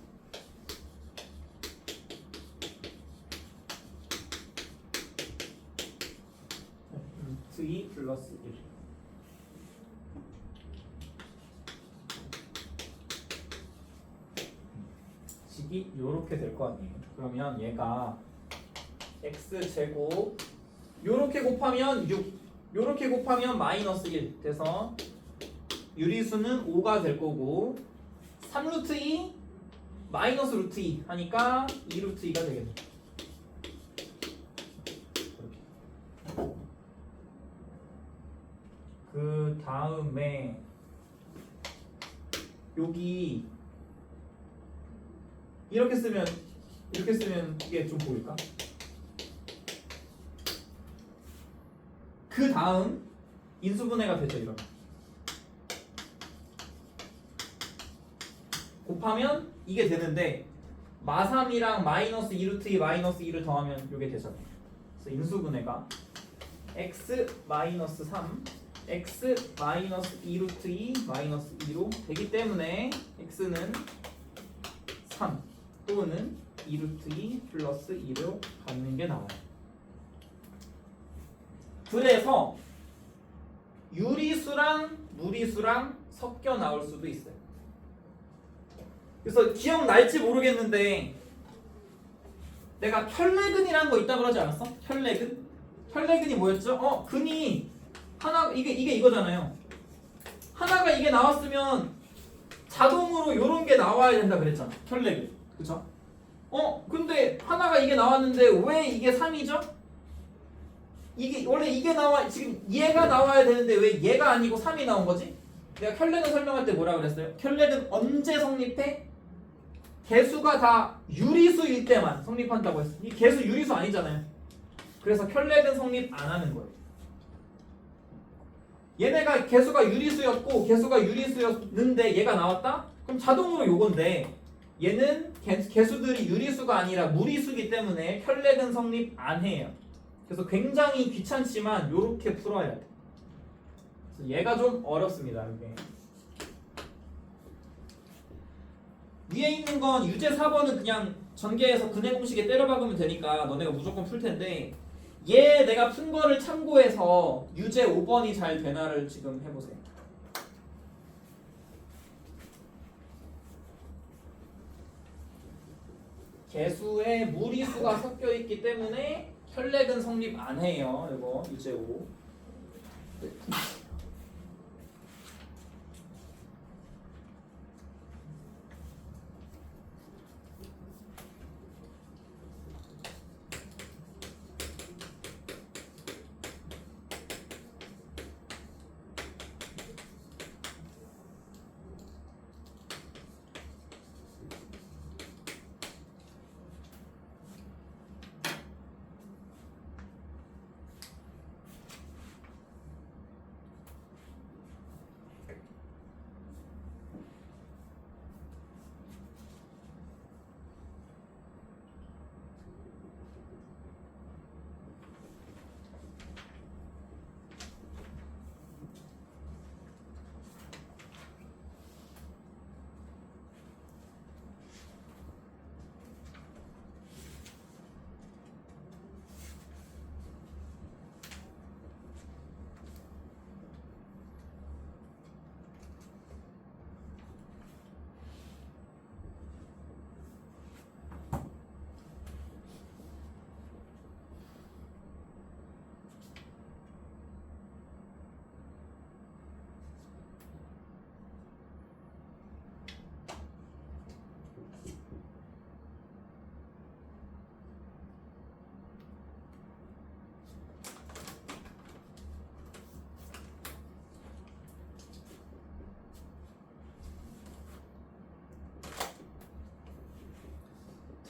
루트 2 플러스 1 식이 요렇게 될 거 아니에요. 그러면 얘가 x제곱 요렇게 곱하면 6 요렇게 곱하면 마이너스 1 돼서 유리수는 5가 될 거고 3루트 2 마이너스 루트 2 하니까 2루트 2가 되겠네. 그 다음에 여기 이렇게 쓰면 이게 좀 보일까? 그 다음 인수분해가 되죠. 이러면 곱하면 이게 되는데 마3이랑 마이너스 2루트 2 마이너스 2를 더하면 이게 되잖아요. 그래서 인수분해가 x 마이너스 3 x 마이너스 2루트 2 마이너스 2로 되기 때문에 x는 3 또는 2루트 2 플러스 2로 갖는 게 나와요. 그래서 유리수랑 무리수랑 섞여 나올 수도 있어요. 그래서 기억날지 모르겠는데 내가 혈내근이라는 거 있다고 그러지 않았어? 혈내근? 혈내근이 뭐였죠? 근이 하나 이게 이거잖아요. 하나가 이게 나왔으면 자동으로 요런 게 나와야 된다 그랬잖아. 혈내근. 그쵸? 근데 하나가 이게 나왔는데 왜 이게 3이죠? 이게 원래 이게 지금 얘가 나와야 되는데 왜 얘가 아니고 3이 나온 거지? 내가 혈내근 설명할 때 뭐라 그랬어요? 혈내근 언제 성립해? 개수가 다 유리수일 때만 성립한다고 했어. 이 개수 유리수 아니잖아요. 그래서 혈내근 성립 안 하는 거예요. 얘네가 개수가 유리수였고 개수가 유리수였는데 얘가 나왔다? 그럼 자동으로 요건데 얘는 개수들이 유리수가 아니라 무리수기 때문에 혈내근 성립 안 해요. 그래서 굉장히 귀찮지만 요렇게 풀어야 돼. 그래서 얘가 좀 어렵습니다. 이게. 위에 있는 건 유제 4번은 그냥 전개해서 근해 공식에 때려 박으면 되니까 너네가 무조건 풀 텐데 얘 내가 푼 거를 참고해서 유제 5번이 잘 되나를 지금 해보세요. 개수에 무리수가 섞여 있기 때문에 혈내근 성립 안 해요. 이거 유제 5.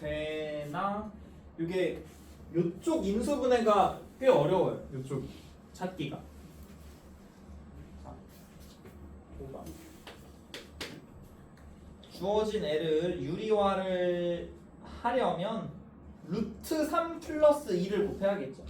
되나? 이게 요쪽 인수분해가 꽤 어려워요. 요쪽 찾기가. 자, 5번. 주어진 애를 유리화를 하려면 루트 3 플러스 2를 곱해야겠죠.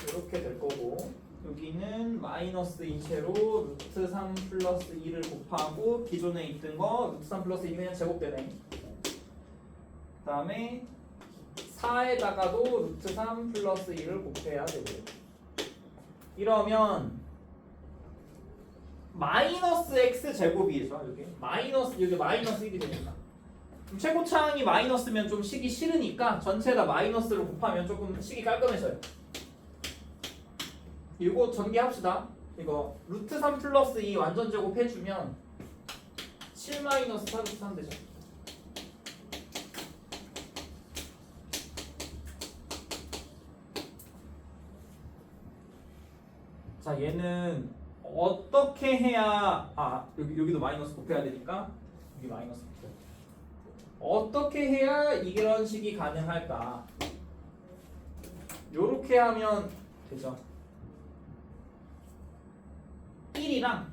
이렇게 될 거고 여기는 마이너스 인체로 루트 3 플러스 2를 곱하고 기존에 있던 거 루트 3 플러스 2는 그냥 제곱되네. 그 다음에 4에다가도 루트 3 플러스 2를 곱해야 되고요. 이러면 마이너스 x 제곱이죠. 여기 마이너스 1이 되니까. 그럼 최고차항이 마이너스면 좀 식이 싫으니까 전체에다 마이너스를 곱하면 조금 식이 깔끔해져요. 이거 전개합시다. 이거 루트 3 플러스 2 완전 제곱 해주면 7 마이너스 4 루트 3 되죠. 자, 얘는 어떻게 해야 여기도 마이너스 곱해야 되니까 여기 마이너스 곱해. 어떻게 해야 이런 식이 가능할까? 요렇게 하면 되죠. 1이랑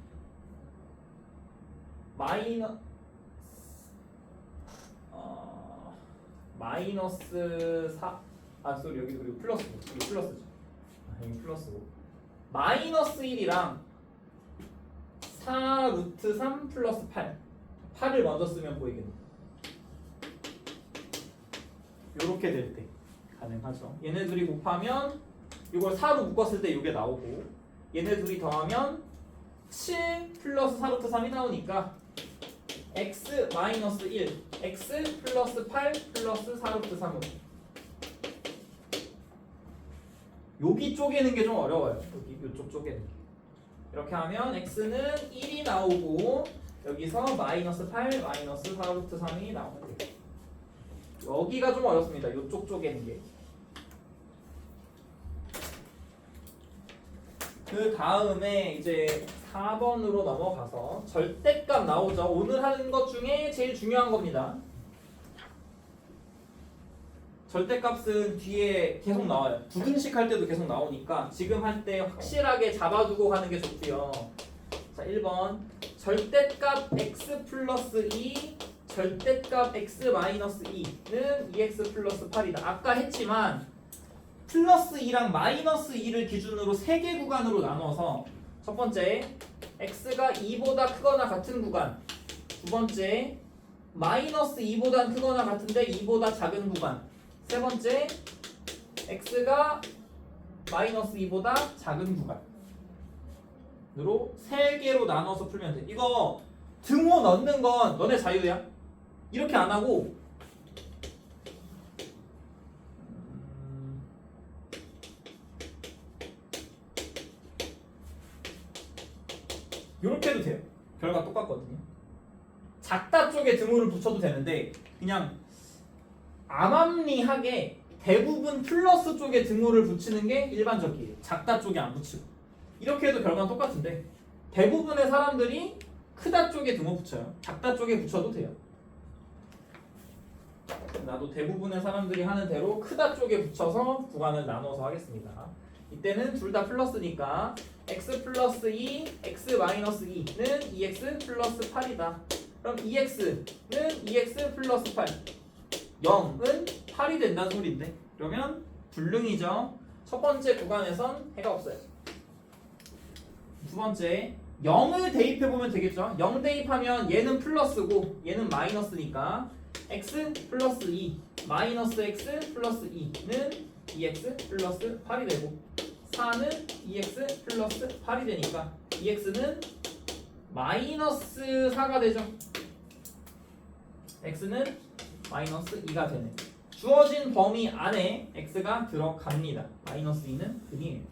마이너스 4 쏘리 여기 그리고 플러스 여기 플러스죠. 여기 플러스고 마이너스 1이랑 4 루트 3 플러스 8을 먼저 쓰면 보이겠네. 요렇게 될 때 가능하죠. 얘네 둘이 곱하면 이걸 4로 묶었을 때 이게 나오고 얘네 둘이 더하면 7 플러스 4 루트 3이 나오니까 x 마이너스 1 x 플러스 8 플러스 4 루트 3으로 여기 쪼개는 게 좀 어려워요. 여기 이쪽 쪼개는 게. 이렇게 하면 x는 1이 나오고 여기서 마이너스 8 마이너스 4 루트 3이 나오는 게 여기가 좀 어렵습니다. 이쪽 쪼개는 게. 그 다음에 이제 4번으로 넘어가서 절대값 나오죠. 오늘 하는 것 중에 제일 중요한 겁니다. 절대값은 뒤에 계속 나와요. 부등식 할 때도 계속 나오니까 지금 할 때 확실하게 잡아두고 가는 게 좋고요. 자, 1번 절대값 x 플러스 2 절대값 x 마이너스 2는 2x 플러스 8이다. 아까 했지만 플러스 2랑 마이너스 2를 기준으로 3개 구간으로 나눠서 첫 번째 x가 2보다 크거나 같은 구간, 두 번째 마이너스 2보다 크거나 같은데 2보다 작은 구간, 세 번째 x가 마이너스 2보다 작은 구간으로 3개로 나눠서 풀면 돼. 이거 등호 넣는 건 너네 자유야. 이렇게 안 하고 이렇게 해도 돼요. 결과 똑같거든요. 작다 쪽에 등호를 붙여도 되는데 그냥 암암리하게 대부분 플러스 쪽에 등호를 붙이는 게 일반적이에요. 작다 쪽에 안 붙이고. 이렇게 해도 결과는 똑같은데 대부분의 사람들이 크다 쪽에 등호 붙여요. 작다 쪽에 붙여도 돼요. 나도 대부분의 사람들이 하는 대로 크다 쪽에 붙여서 구간을 나눠서 하겠습니다. 이때는 둘 다 플러스니까 x 플러스 2, x 마이너스 2는 2x 플러스 8이다. 그럼 2x는 2x 플러스 8 0은 8이 된다는 소리인데 그러면 불능이죠. 첫 번째 구간에선 해가 없어요. 두 번째 0을 대입해보면 되겠죠. 0 대입하면 얘는 플러스고 얘는 마이너스니까 x 플러스 2 마이너스 x 플러스 2는 2x 플러스 8이 되고 4는 2x 플러스 8이 되니까 2x는 마이너스 4가 되죠. x는 마이너스 2가 되네. 주어진 범위 안에 x가 들어갑니다. 마이너스 2는 근이에요.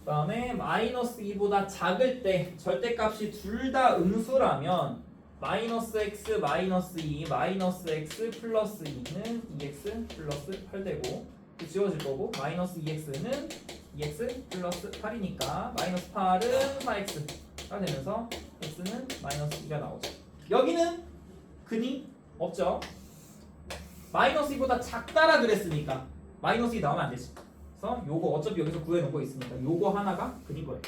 그 다음에 마이너스 2보다 작을 때 절대값이 둘 다 음수라면 마이너스 x 마이너스 2 마이너스 x 플러스 2는 2x 플러스 8 되고 지워질 거고 마이너스 2x는 2x 플러스 8이니까 마이너스 8은 4x가 되면서 x는 마이너스 2가 나오죠. 여기는 근이 없죠. 마이너스 2보다 작다라 그랬으니까 마이너스 2 나오면 안 되지. 그래서 요거 어차피 여기서 구해놓은 거 있으니까 요거 하나가 근인 거예요.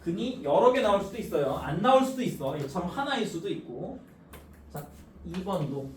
근이 여러 개 나올 수도 있어요. 안 나올 수도 있어. 이처럼 하나일 수도 있고. 자, 2번도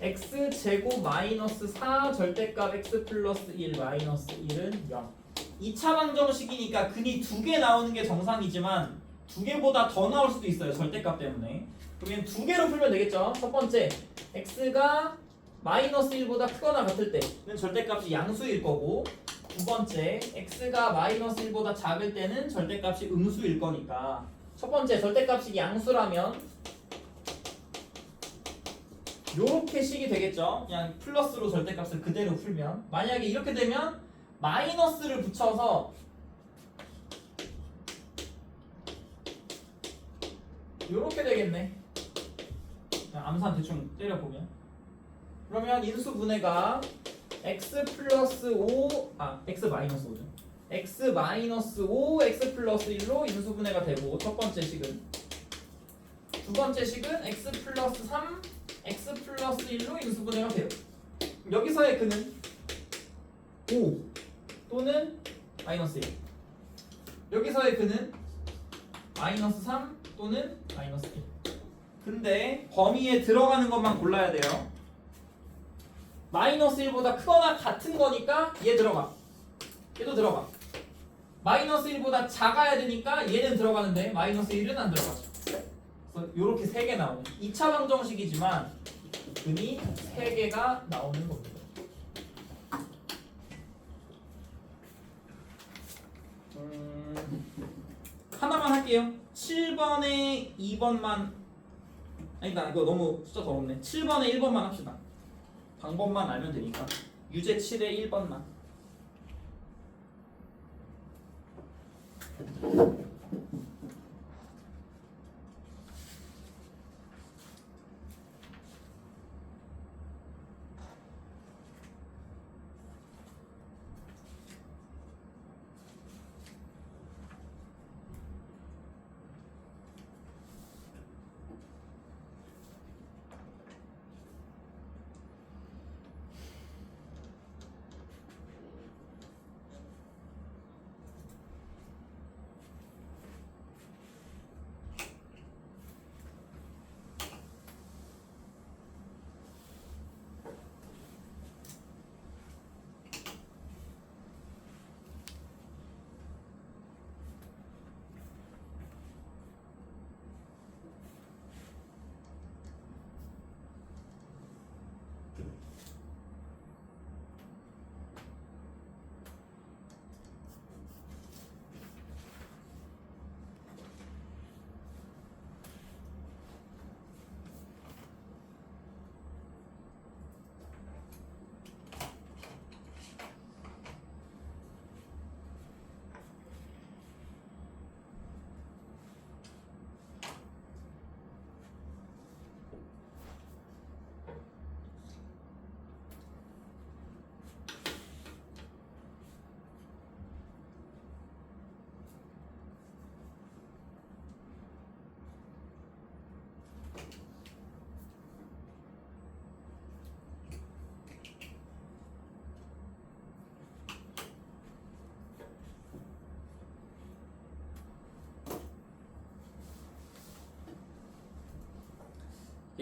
x 제곱 마이너스 4 절대값 x 플러스 1 마이너스 1은 0. 2차 방정식이니까 근이 2개 나오는 게 정상이지만 2개보다 더 나올 수도 있어요. 절대값 때문에. 그러면 2개로 풀면 되겠죠. 첫 번째 x가 마이너스 1보다 크거나 같을 때는 절대값이 양수일 거고 두 번째 x가 마이너스 1보다 작을 때는 절대값이 음수일 거니까 첫 번째 절대값이 양수라면 요렇게 식이 되겠죠. 그냥 플러스로 절대값을 그대로 풀면 만약에 이렇게 되면 마이너스를 붙여서 요렇게 되겠네. 그냥 암산 대충 때려보면 그러면 인수분해가 x 플러스 5 x 마이너스 5죠. x 마이너스 5 x 플러스 1로 인수분해가 되고 첫 번째 식은 두 번째 식은 x 플러스 3 x 플러스 1로 인수분해가 돼요. 여기서의 그는 5 또는 마이너스 1 여기서의 그는 마이너스 3 또는 마이너스 1 근데 범위에 들어가는 것만 골라야 돼요. 마이너스 1보다 크거나 같은 거니까 얘 들어가. 얘도 들어가. 마이너스 1보다 작아야 되니까 얘는 들어가는데 마이너스 1은 안 들어가죠. 그래서 이렇게 3개 나오는 2차 방정식이지만 근이 3개가 나오는 겁니다. 하나만 할게요. 7번에 2번만 아니다 이거 너무 숫자 더럽네. 7번에 1번만 합시다. 방법만 알면 되니까 유제 7에 1번만.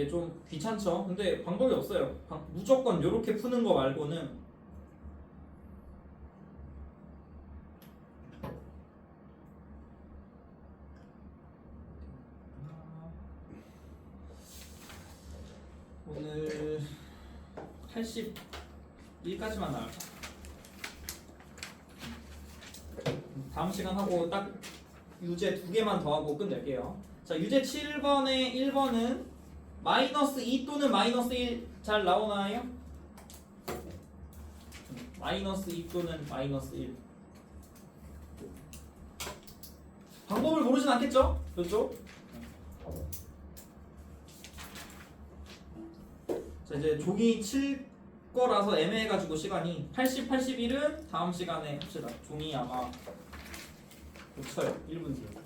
이게 좀 귀찮죠? 근데 방법이 없어요. 무조건 이렇게 푸는 거 말고는 오늘 81까지만 나갈까? 다음 시간 하고 딱 유제 2개만 더 하고 끝낼게요. 자, 유제 7번에 1번은 마이너스 2 또는 마이너스 1 잘 나오나요? 마이너스 2 또는 마이너스 1 방법을 모르진 않겠죠? 그렇죠? 자, 이제 종이 칠 거라서 애매해가지고 시간이 80, 81은 다음 시간에 합시다. 종이 아마 못 쳐요. 1분 뒤에.